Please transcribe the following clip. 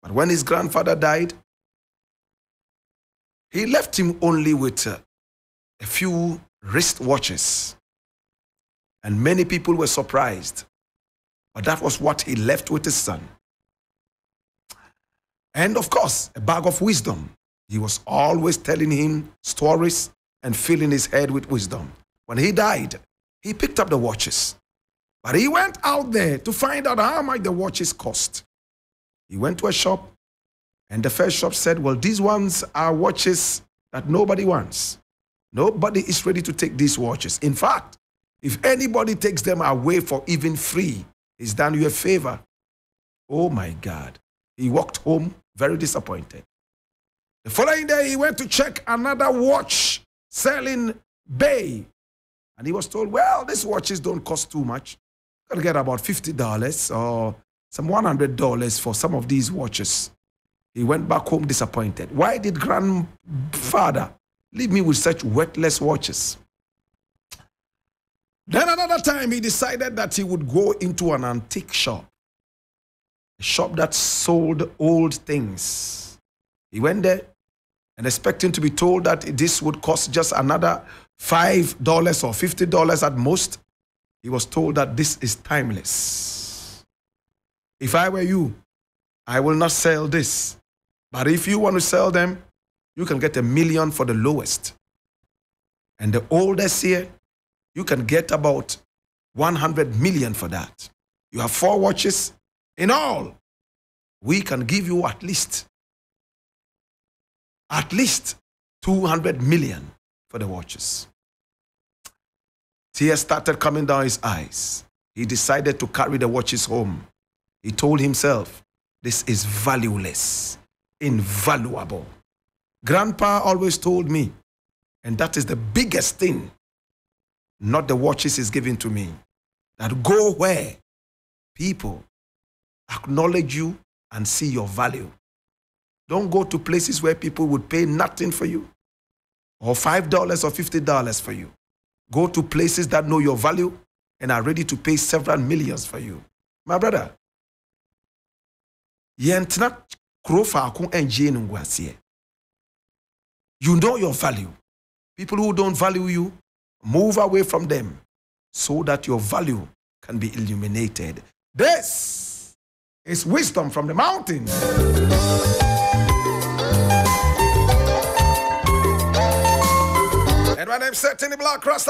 But when his grandfather died, he left him only with a few wristwatches. And many people were surprised. But that was what he left with his son. And of course, a bag of wisdom. He was always telling him stories and filling his head with wisdom. When he died, he picked up the watches. But he went out there to find out how much the watches cost. He went to a shop, and the first shop said, well, these ones are watches that nobody wants. Nobody is ready to take these watches. In fact, if anybody takes them away for even free, he's done you a favor. Oh my God. He walked home very disappointed. The following day, he went to check another watch selling bay. And he was told, well, these watches don't cost too much. You can get about $50 or some $100 for some of these watches. He went back home disappointed. Why did grandfather leave me with such worthless watches? Then another time, he decided that he would go into an antique shop. A shop that sold old things. He went there and expecting to be told that this would cost just another $5 or $50 at most. He was told that this is timeless. If I were you, I will not sell this. But if you want to sell them, you can get $1 million for the lowest. And the oldest here, you can get about 100 million for that. You have 4 watches. In all, we can give you at least 200 million for the watches. Tears started coming down his eyes. He decided to carry the watches home. He told himself, this is valueless, invaluable. Grandpa always told me, and that is the biggest thing, not the watches he's giving to me, that go where people acknowledge you and see your value. Don't go to places where people would pay nothing for you, or $5 or $50 for you. Go to places that know your value and are ready to pay several millions for you. My brother, you know your value. People who don't value you, move away from them so that your value can be illuminated. This is wisdom from the mountains. And my name is Certainly Black Rasta.